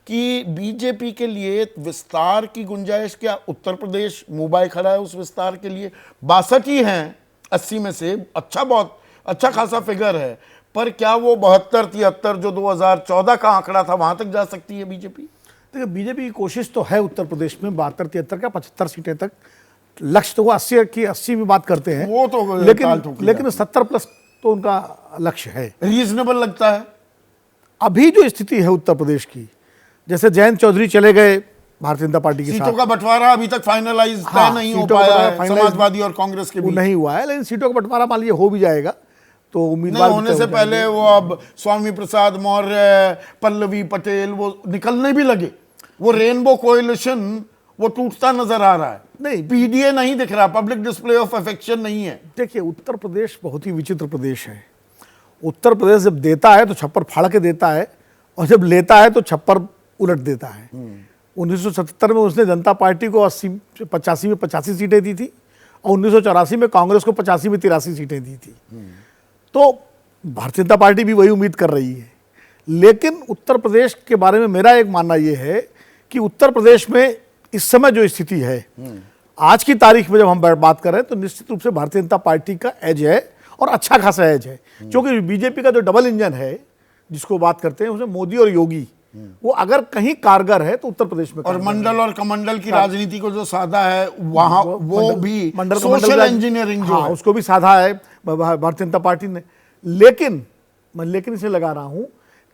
कि बीजेपी के लिए विस्तार की गुंजाइश क्या? उत्तर प्रदेश मुंह बाय खड़ा है उस विस्तार के लिए। 62 ही हैं 80 में से, बहुत अच्छा खासा फिगर है, पर क्या वो 72-73 जो 2014 का आंकड़ा था वहां तक जा सकती है बीजेपी? देखिए, बीजेपी की कोशिश तो है उत्तर प्रदेश में 72-73 का 75 सीटें तक। लक्ष्य तो वो 80 में बात करते हैं, वो तो लेकिन 70 प्लस तो उनका लक्ष्य है। रीजनेबल लगता है अभी जो स्थिति है उत्तर प्रदेश की। जैसे जयंत चौधरी चले गए भारतीय जनता पार्टी के साथ, सीटों का बंटवारा अभी तक फाइनलाइज नहीं हो पाया है समाजवादी और कांग्रेस के बीच। नहीं हुआ है, लेकिन सीटों का बंटवारा मान लीजिए हो भी जाएगा तो उम्मीदवार होने से पहले वो अब स्वामी प्रसाद मौर्य, पल्लवी पटेल वो निकलने भी लगे। वो रेनबो कोएलिशन वो टूटता नजर आ रहा है। नहीं, पीडीए नहीं दिख रहा, पब्लिक डिस्प्ले ऑफ अफेक्शन नहीं है। देखिए, उत्तर प्रदेश बहुत ही विचित्र प्रदेश है। उत्तर प्रदेश जब देता है तो छप्पर फाड़ के देता है, और जब लेता है तो छप्पर उलट देता है। 1977 में उसने जनता पार्टी को 85 में 85 सीटें दी थी, और 1984 में कांग्रेस को 85 में 83 सीटें दी थी। तो भारतीय जनता पार्टी भी वही उम्मीद कर रही है। लेकिन उत्तर प्रदेश के बारे में मेरा एक मानना यह है कि उत्तर प्रदेश में इस समय जो स्थिति है, आज की तारीख में जब हम बात कर रहे हैं, तो निश्चित रूप से भारतीय जनता पार्टी का एज है, और अच्छा खासा एज है। क्योंकि बीजेपी का जो डबल इंजन है जिसको बात करते हैं, उसमें मोदी और योगी वो अगर कहीं कारगर है तो उत्तर प्रदेश में और कारगर है। मंडल और कमंडल की राजनीति को जो साधा है वहां वो मंडल- भी मंडल सोशल का- इंजीनियरिंग जो हाँ, है उसको भी साधा है भारतीय जनता पार्टी ने। लेकिन मैं इसे लगा रहा हूं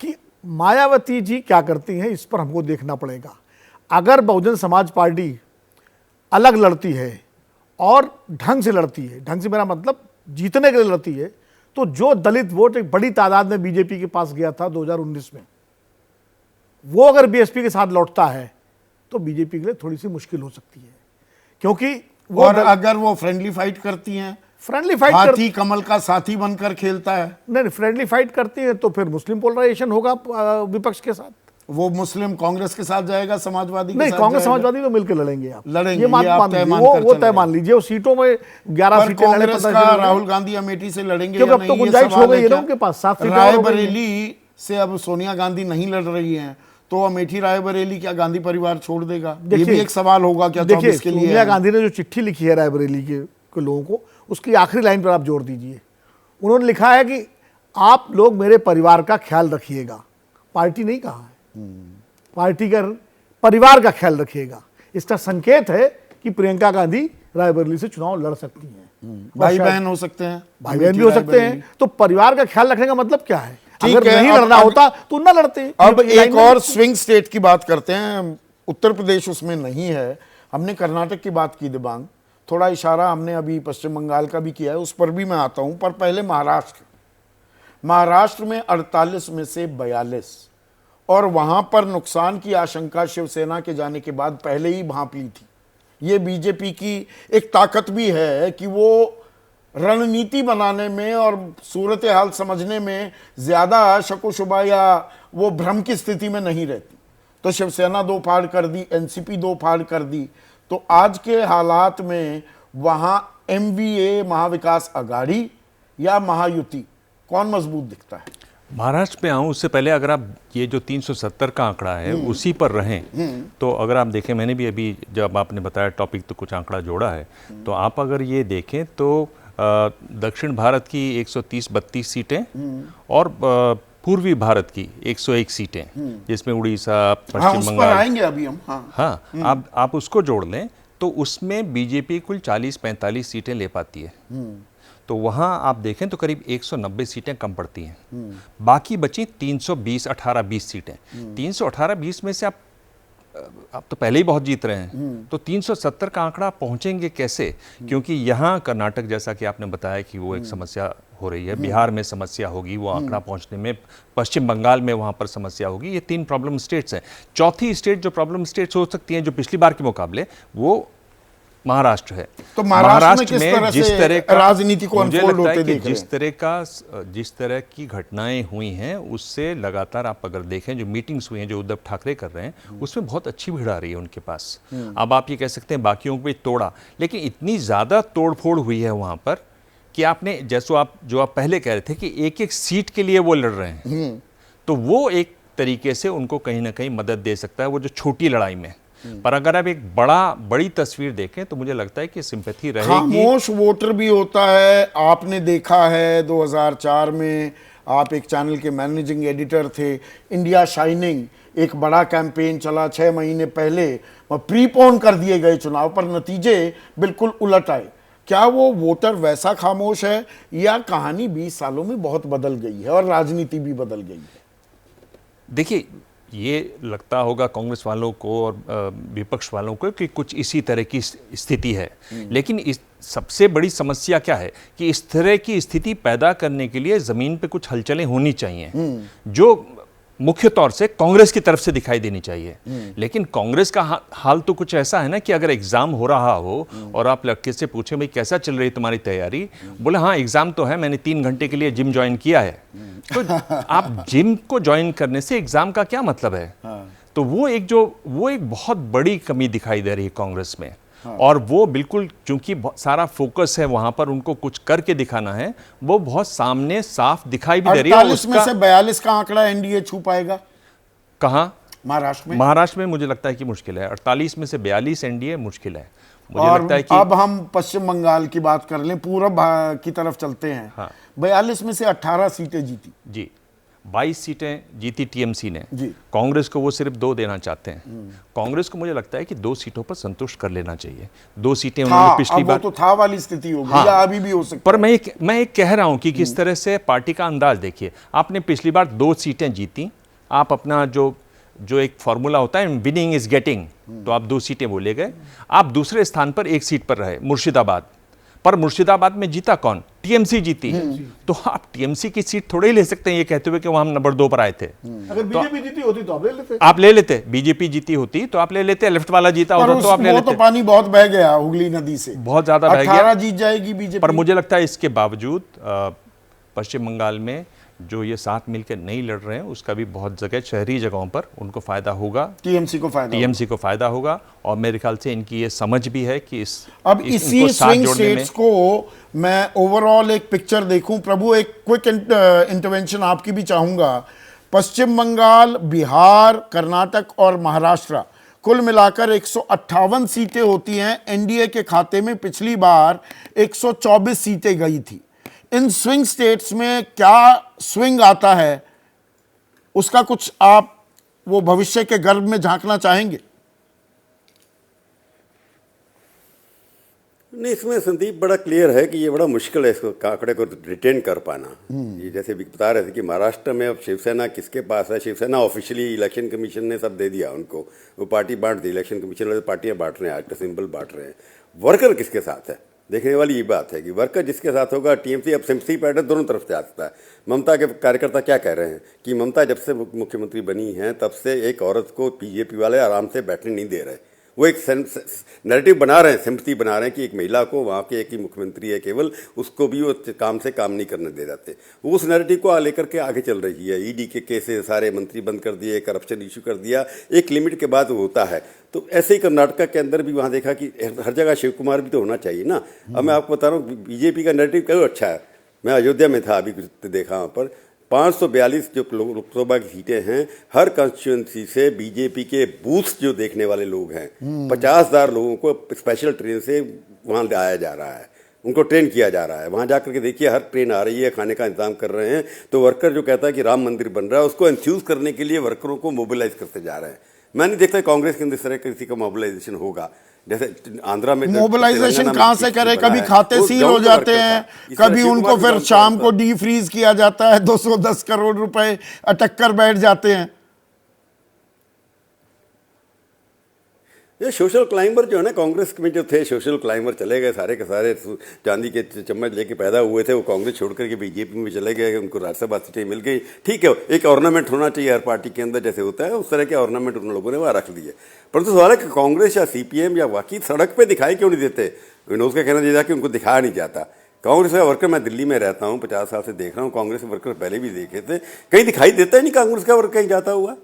कि मायावती जी क्या करती हैं इस पर हमको देखना पड़ेगा। अगर बहुजन समाज पार्टी अलग लड़ती है और ढंग से लड़ती है, ढंग से मेरा मतलब जीतने के लिए लड़ती है, तो जो दलित वोट एक बड़ी तादाद में बीजेपी के पास गया था 2019 में, वो अगर बीएसपी के साथ लौटता है तो बीजेपी के लिए थोड़ी सी मुश्किल हो सकती है, क्योंकि वो और अगर वो फ्रेंडली फाइट करती हैं, फ्रेंडली फाइट हाथी कमल का साथी बनकर खेलता है, नहीं, फ्रेंडली फाइट करती है तो फिर मुस्लिम पोलराइजेशन होगा विपक्ष के साथ। वो मुस्लिम कांग्रेस के साथ जाएगा, समाजवादी के नहीं, साथ कांग्रेस जाएगा। समाजवादी तो मिलकर लड़ेंगे आप, लड़ेंगे, ये बात ये आप मान तय लीजिए, मानकर वो चल तय रहे मान लीजिए। वो सीटों में 11 पर सीटें लड़े, कांग्रेस 15 का सीटें लड़े। राहुल गांधी अमेठी से लड़ेंगे क्योंकि या अब तो नहीं, ये गुंजाइश सवाल हो गई है ना क्या? उनके पास, 7 सीटें और हो गई हैं। रायबरेली से अब सोनिया गांधी नहीं लड़ रही हैं, तो अमेठी रायबरेली क्या गांधी परिवार छोड़ देगा? ये भी एक सवाल होगा क्या देखिए, 24 के लिए सोनिया है? गांधी ने जो चिट्ठी लिखी है रायबरेली के लोगों को, उसकी आखिरी लाइन पर आप जोर दीजिए। उन्होंने लिखा है कि आप लोग मेरे परिवार का ख्याल रखिएगा। पार्टी नहीं कहा है, पार्टी का परिवार का ख्याल रखिएगा। इसका संकेत है कि प्रियंका गांधी रायबरेली से चुनाव लड़ सकती हैं। भाई बहन हो सकते हैं, भाई बहन भी हो सकते हैं। तो परिवार का ख्याल रखने का मतलब क्या है? ठीक अगर है, नहीं अब- लड़ना होता तो ना लड़ते। अब ये एक लाइन और में- स्विंग स्टेट की बात करते हैं। उत्तर प्रदेश उसमें नहीं है। हमने कर्नाटक की बात की दिबांग, थोड़ा इशारा हमने अभी पश्चिम बंगाल का भी किया है, उस पर भी मैं आता हूं। पर पहले महाराष्ट्र में 48 में से 42, और वहां पर नुकसान की आशंका शिवसेना के जाने के बाद पहले ही भांप ली थी। ये बीजेपी की एक ताकत भी है कि वो रणनीति बनाने में और सूरत हाल समझने में ज्यादा शको शुबा या वो भ्रम की स्थिति में नहीं रहती। तो शिवसेना 2 फाड़ कर दी, एनसीपी 2 फाड़ कर दी। तो आज के हालात में वहां एमवीए महाविकास अघाड़ी या महायुति कौन मजबूत दिखता है? महाराष्ट्र में आऊँ उससे पहले अगर आप ये जो 370 का आंकड़ा है उसी पर रहें, तो अगर आप देखें, मैंने भी अभी जब आपने बताया टॉपिक तो कुछ आंकड़ा जोड़ा है, तो आप अगर ये देखें तो दक्षिण भारत की 130-32 सीटें और पूर्वी भारत की 101 सीटें, जिसमें उड़ीसा, हाँ, पश्चिम उस पर बंगाल, आएंगे अभी हम। हाँ, आप उसको जोड़ लें तो उसमें बीजेपी कुल 40-45 सीटें ले पाती है। तो वहाँ आप देखें तो करीब 190 सीटें कम पड़ती हैं। बाकी बची 320, 18-20 सीटें। 318-20 में से आप तो पहले ही बहुत जीत रहे हैं, तो 370 का आंकड़ा पहुंचेंगे कैसे? क्योंकि यहाँ कर्नाटक, जैसा कि आपने बताया कि वो एक समस्या हो रही है, बिहार में समस्या होगी वो आंकड़ा पहुंचने में, पश्चिम बंगाल में वहाँ पर समस्या होगी। ये 3 प्रॉब्लम स्टेट्स हैं। चौथी स्टेट जो प्रॉब्लम स्टेट्स हो सकती हैं जो पिछली बार के मुकाबले, वो महाराष्ट्र है। तो महाराष्ट्र में किस तरह जिस से तरह का राजनीति को मुझे अनफोल्ड लगता है होते कि देख रहे हैं? जिस तरह की घटनाएं हुई हैं उससे लगातार आप अगर देखें, जो मीटिंग्स हुई हैं जो उद्धव ठाकरे कर रहे हैं, उसमें बहुत अच्छी भीड़ आ रही है उनके पास। अब आप ये कह सकते हैं बाकियों को भी तोड़ा, लेकिन इतनी ज़्यादा तोड़फोड़ हुई है वहाँ पर कि आपने जो आप पहले कह रहे थे कि एक-एक सीट के लिए वो लड़ रहे हैं, तो वो एक तरीके से उनको कहीं ना कहीं मदद दे सकता है वो जो छोटी लड़ाई में। पर अगर आप एक बड़ी तस्वीर देखें तो मुझे लगता है कि सिंपैथी रहेगी। खामोश वोटर भी होता है। आपने देखा है 2004 में आप एक चैनल के मैनेजिंग एडिटर थे, इंडिया शाइनिंग, एक बड़ा कैंपेन चला 6 महीने पहले, प्रीपोन कर दिए गए चुनाव, पर नतीजे बिल्कुल उलट आए। क्या वो वोटर वैसा खामोश है या कहानी 20 सालों में बहुत बदल गई है और राजनीति भी बदल गई है? देखिए, ये लगता होगा कांग्रेस वालों को और विपक्ष वालों को कि कुछ इसी तरह की स्थिति है, लेकिन इस सबसे बड़ी समस्या क्या है कि इस तरह की स्थिति पैदा करने के लिए ज़मीन पे कुछ हलचलें होनी चाहिए, जो मुख्य तौर से कांग्रेस की तरफ से दिखाई देनी चाहिए। लेकिन कांग्रेस का हाल तो कुछ ऐसा है ना कि अगर एग्जाम हो रहा हो और आप लड़के से पूछे भाई कैसा चल रही है तुम्हारी तैयारी, बोले हाँ एग्जाम तो है, मैंने 3 घंटे के लिए जिम ज्वाइन किया है। तो आप जिम को ज्वाइन करने से एग्जाम का क्या मतलब है? तो वो एक बहुत बड़ी कमी दिखाई दे रही है कांग्रेस में। और वो बिल्कुल, चूंकि सारा फोकस है वहां पर उनको कुछ करके दिखाना है, वो बहुत सामने साफ दिखाई भी दे रही है। 48 में से 42 का आंकड़ा एनडीए छू पाएगा कहां? महाराष्ट्र में। महाराष्ट्र में मुझे लगता है कि मुश्किल है। 48 में से 42 एनडीए मुश्किल है। मुझे और लगता है कि अब हम पश्चिम बंगाल की बात कर लें, पूरब की तरफ चलते हैं। हाँ। 42 में से 18 सीटें जीती। जी, 22 सीटें जीती टीएमसी ने, जी। कांग्रेस को वो सिर्फ 2 देना चाहते हैं। कांग्रेस को मुझे लगता है कि 2 सीटों पर संतुष्ट कर लेना चाहिए। 2 सीटें उन्होंने पिछली बार, तो था वाली स्थिति होगी, हाँ, या अभी भी हो सकता पर मैं एक कह रहा हूं कि किस तरह से पार्टी का अंदाज देखिए। आपने पिछली बार 2 सीटें जीती, आप अपना जो एक फॉर्मूला होता है विनिंग इज गेटिंग, तो आप 2 सीटें बोले गए। आप दूसरे स्थान पर 1 सीट पर रहे, मुर्शिदाबाद। पर मुर्शिदाबाद में जीता कौन? टीएमसी जीती। तो आप टीएमसी की सीट थोड़े ही ले सकते हैं ये कहते हुए कि वहां हम नंबर 2 पर आए थे। अगर बीजेपी जीती होती तो आप ले लेते। आप ले लेते, बीजेपी जीती होती तो आप ले लेते, लेफ्ट वाला जीता होता तो आप ले वो लेते। तो पानी बहुत बह गया हुगली नदी से, बहुत ज्यादा बह गया। 18 जीत जाएगी बीजेपी। पर मुझे लगता है इसके बावजूद पश्चिम बंगाल में जो ये साथ मिलकर नहीं लड़ रहे हैं उसका भी बहुत जगह, शहरी जगहों पर उनको फायदा होगा, टीएमसी को फायदा होगा। और मेरे ख्याल से इनकी ये समझ भी है कि अब इसी स्विंग स्टेट्स को मैं ओवरऑल एक पिक्चर देखूं। प्रभु, एक क्विक इंटरवेंशन आपकी भी चाहूंगा। पश्चिम बंगाल, बिहार, कर्नाटक और महाराष्ट्र कुल मिलाकर 158 सीटें होती हैं। एनडीए के खाते में पिछली बार 124 सीटें गई थी। इन स्विंग स्टेट्स में क्या स्विंग आता है, उसका कुछ आप वो भविष्य के गर्भ में झांकना चाहेंगे? नहीं, इसमें संदीप बड़ा क्लियर है कि ये बड़ा मुश्किल है इसको आंकड़े को रिटेन कर पाना। ये जैसे भी बता रहे थे कि महाराष्ट्र में अब शिवसेना किसके पास है। शिवसेना ऑफिशियली इलेक्शन कमीशन ने सब दे दिया उनको, वो पार्टी बांट दी। इलेक्शन कमीशन वाले पार्टियां बांट रहे हैं, आज का सिंबल बांट रहे हैं। वर्कर किसके साथ है, देखने वाली ये बात है कि वर्कर जिसके साथ होगा। टीएमसी अब सिंपैथी पैटर्न दोनों तरफ से आ सकता है। ममता के कार्यकर्ता क्या कह रहे हैं कि ममता जब से मुख्यमंत्री बनी है तब से एक औरत को बीजेपी वाले आराम से बैठने नहीं दे रहे। वो एक नैरेटिव बना रहे हैं, सिंपैथी बना रहे हैं कि एक महिला को, वहाँ के एक ही मुख्यमंत्री है केवल, उसको भी वो काम से काम नहीं करने दे जाते। वो उस नैरेटिव को लेकर के आगे चल रही है। ईडी के केसेस सारे मंत्री बंद कर दिए, करप्शन इशू कर दिया, एक लिमिट के बाद वो होता है। तो ऐसे ही कर्नाटक के अंदर भी वहाँ देखा कि हर जगह शिव कुमार भी तो होना चाहिए ना। अब मैं आपको बता रहा हूँ बीजेपी का नैरेटिव क्यों अच्छा है। मैं अयोध्या में था, अभी देखा वहाँ पर 542 जो लोकसभा की सीटें हैं, हर कंस्टिट्यूंसी से बीजेपी के बूथ्स जो देखने वाले लोग हैं, 50,000 लोगों को स्पेशल ट्रेन से वहाँ लाया जा रहा है, उनको ट्रेन किया जा रहा है। वहाँ जाकर के देखिए, हर ट्रेन आ रही है, खाने का इंतजाम कर रहे हैं। तो वर्कर जो कहता है कि राम मंदिर बन रहा है, उसको एंथ्यूज करने के लिए वर्करों को मोबिलाइज करते जा रहे हैं। मैं नहीं देखता कांग्रेस के अंदर इस तरह किसी का मोबिलाइजेशन होगा। जैसे आंध्रा में मोबिलाइजेशन कहाँ से करे, कभी खाते सील हो जाते हैं, कभी उनको फिर शाम को डी फ्रीज किया जाता है, 210 करोड़ रुपए अटक कर बैठ जाते हैं। ये सोशल क्लाइंबर जो है ना, कांग्रेस में जो थे सोशल क्लाइंबर चले गए सारे के सारे, चांदी के चम्मच लेके पैदा हुए थे, वो कांग्रेस छोड़ करके बीजेपी में चले गए, उनको राज्यसभा सीटें मिल गई। ठीक है, एक ऑर्नामेंट होना चाहिए हर पार्टी के अंदर, जैसे होता है उस तरह के ऑर्नामेंट उन लोगों ने वहाँ रख दिए। परंतु सवाल है कि कांग्रेस या सीपीएम या बाकी सड़क पर दिखाई क्यों नहीं देते। विनोद का कहना यह था कि उनको दिखाया नहीं जाता। कांग्रेस का वर्कर, मैं दिल्ली में रहता हूँ, 50 साल से देख रहा हूँ, कांग्रेस के वर्कर पहले भी देखे थे, कहीं दिखाई देता ही नहीं कांग्रेस का वर्कर कहीं जाता हुआ।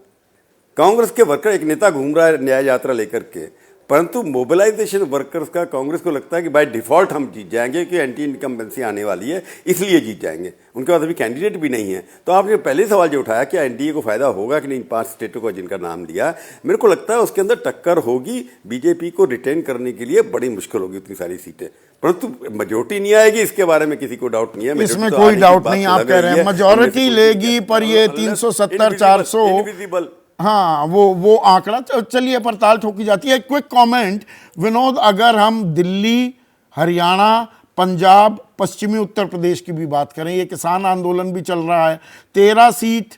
कांग्रेस के वर्कर, एक नेता घूम रहा है न्याय यात्रा लेकर के, परंतु मोबिलाइजेशन वर्कर्स का कांग्रेस को लगता है कि बाय डिफॉल्ट हम जीत जाएंगे, कि एंटी इनकम्बेंसी आने वाली है इसलिए जीत जाएंगे। उनके पास अभी कैंडिडेट भी नहीं है। तो आपने पहले सवाल जो उठाया कि एनडीए को फायदा होगा कि नहीं, 5 स्टेटों को जिनका नाम लिया, मेरे को लगता है उसके अंदर टक्कर होगी। बीजेपी को रिटेन करने के लिए बड़ी मुश्किल होगी उतनी सारी सीटें, परंतु मेजोरिटी नहीं आएगी, इसके बारे में किसी को डाउट नहीं है। इसमें कोई डाउट नहीं, आप कह रहे हैं मेजोरिटी लेगी, पर ये 370 400 हाँ वो आंकड़ा चलिए पर ताल ठोकी जाती है। क्विक कमेंट विनोद, अगर हम दिल्ली, हरियाणा, पंजाब, पश्चिमी उत्तर प्रदेश की भी बात करें, ये किसान आंदोलन भी चल रहा है, 13 सीट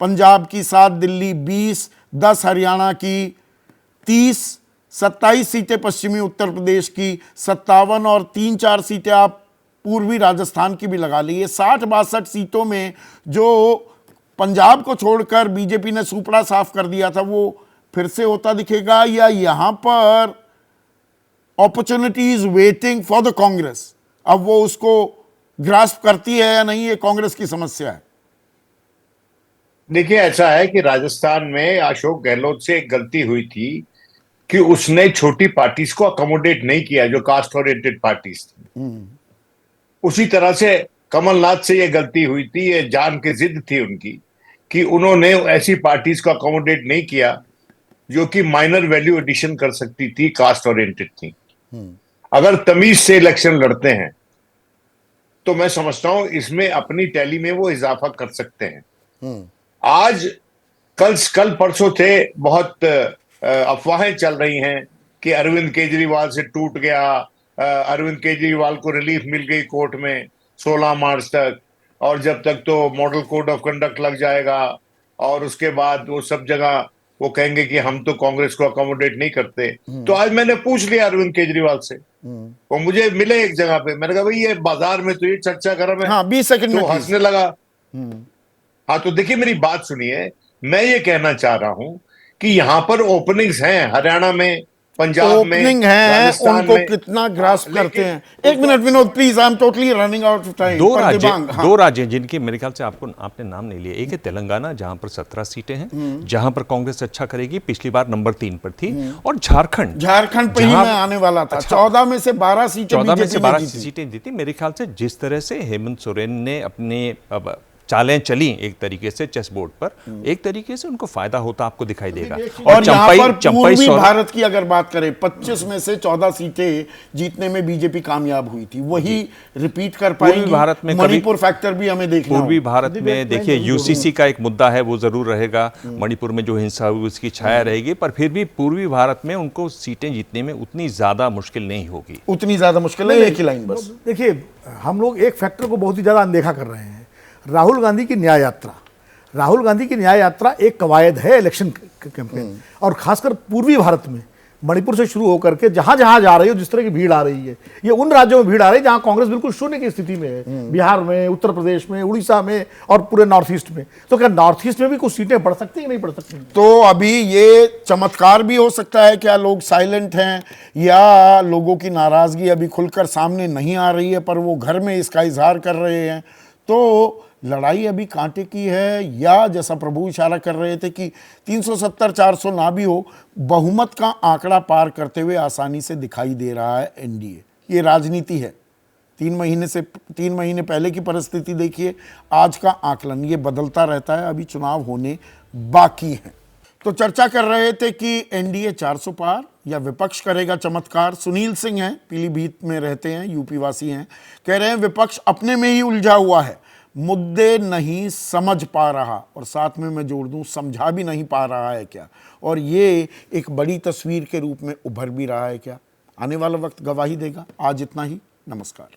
पंजाब की, 7 दिल्ली, 20, 10 हरियाणा की, 30, 27 सीटें पश्चिमी उत्तर प्रदेश की, 57 और 3-4 सीटें आप पूर्वी राजस्थान की भी लगा लीजिए। 60-62 सीटों में जो पंजाब को छोड़कर बीजेपी ने सुपड़ा साफ कर दिया था, वो फिर से होता दिखेगा, या यहां पर opportunities waiting for the Congress, अब वो उसको ग्रास्प करती है या नहीं, ये कांग्रेस की समस्या है। देखिए, ऐसा है कि राजस्थान में अशोक गहलोत से एक गलती हुई थी कि उसने छोटी पार्टीज को अकोमोडेट नहीं किया, जो कास्ट ओरिएंटेड पार्टीज थी। उसी तरह से कमलनाथ से ये गलती हुई थी, ये जान की जिद थी उनकी कि उन्होंने ऐसी पार्टीज को अकोमोडेट नहीं किया जो कि माइनर वैल्यू एडिशन कर सकती थी, कास्ट ओरिएंटेड थी। अगर तमीज से इलेक्शन लड़ते हैं तो मैं समझता हूं इसमें अपनी टैली में वो इजाफा कर सकते हैं। आज कल परसों थे, बहुत अफवाहें चल रही हैं कि अरविंद केजरीवाल से टूट गया, अरविंद केजरीवाल को रिलीफ मिल गई कोर्ट में 16 मार्च तक, और जब तक तो मॉडल कोड ऑफ कंडक्ट लग जाएगा, और उसके बाद वो सब जगह वो कहेंगे कि हम तो कांग्रेस को अकोमोडेट नहीं करते। तो आज मैंने पूछ लिया अरविंद केजरीवाल से, वो मुझे मिले एक जगह पे, मैंने कहा भाई ये बाजार में तो ये चर्चा गर्म है। हाँ, 20 सेकंड में तो please। हंसने लगा। हाँ, तो देखिए मेरी बात सुनिए, मैं ये कहना चाह रहा हूं कि यहाँ पर ओपनिंग्स हैं, हरियाणा में, पंजाब में, ओपनिंग है, राजस्थान उनको में। कितना ग्रास्प करते हैं। लेकिन एक minute Vinod please, I am totally running out of time. दो राज्य जिनके मेरे ख्याल से आपने नाम नहीं लिया। एक है तेलंगाना, जहां पर 17 सीटें हैं, जहां पर कांग्रेस अच्छा करेगी, पिछली बार नंबर 3 पर थी। और झारखंड पे ही मैं आने वाला था। 14 में से 12 सीटें 14 में से 12 जीती। सीटें जीती। मेरे ख्याल से जिस तरह से हेमंत सोरेन ने अपने अब चालें चली एक तरीके से चेस बोर्ड पर, एक तरीके से उनको फायदा होता आपको दिखाई देगा। और यहाँ पर पूर्वी भारत की अगर बात करें, 25 में से 14 सीटें जीतने में बीजेपी कामयाब हुई थी, वही रिपीट कर पाएगी। भारत में मणिपुर फैक्टर भी हमें देखना पूर्वी भारत में देखिए यूसीसी का एक मुद्दा है, वो जरूर रहेगा। मणिपुर में जो हिंसा हुई उसकी छाया रहेगी, पर फिर भी पूर्वी भारत में उनको सीटें जीतने में उतनी ज्यादा मुश्किल नहीं होगी। उतनी ज्यादा मुश्किल नहीं। एक ही लाइन बस। देखिए, हम लोग एक फैक्टर को बहुत ही ज़्यादा अनदेखा कर रहे हैं, राहुल गांधी की न्याय यात्रा। राहुल गांधी की न्याय यात्रा एक कवायद है इलेक्शन कैंपेन, और खासकर पूर्वी भारत में मणिपुर से शुरू होकर के जहां जहां जा रही है, जिस तरह की भीड़ आ रही है, ये उन राज्यों में भीड़ आ रही है जहां कांग्रेस बिल्कुल शून्य की स्थिति में है। बिहार में, उत्तर प्रदेश में, उड़ीसा में और पूरे नॉर्थ ईस्ट में। तो क्या नॉर्थ ईस्ट में भी कुछ सीटें बढ़ सकती है, नहीं बढ़ सकती? तो अभी ये चमत्कार भी हो सकता है, क्या लोग साइलेंट हैं या लोगों की नाराजगी अभी खुलकर सामने नहीं आ रही है, पर वो घर में इसका इजहार कर रहे हैं। तो लड़ाई अभी कांटे की है, या जैसा प्रभु इशारा कर रहे थे कि 370-400 ना भी हो, बहुमत का आंकड़ा पार करते हुए आसानी से दिखाई दे रहा है एनडीए। ये राजनीति है। 3 महीने पहले की परिस्थिति देखिए, आज का आकलन, ये बदलता रहता है। अभी चुनाव होने बाकी हैं। तो चर्चा कर रहे थे कि एनडीए 400 पार या विपक्ष करेगा चमत्कार। सुनील सिंह हैं, पीलीभीत में रहते हैं, यूपी वासी हैं, कह रहे हैं विपक्ष अपने में ही उलझा हुआ है, मुद्दे नहीं समझ पा रहा, और साथ में मैं जोड़ दूं समझा भी नहीं पा रहा है क्या, और ये एक बड़ी तस्वीर के रूप में उभर भी रहा है क्या। आने वाला वक्त गवाही देगा। आज इतना ही, नमस्कार।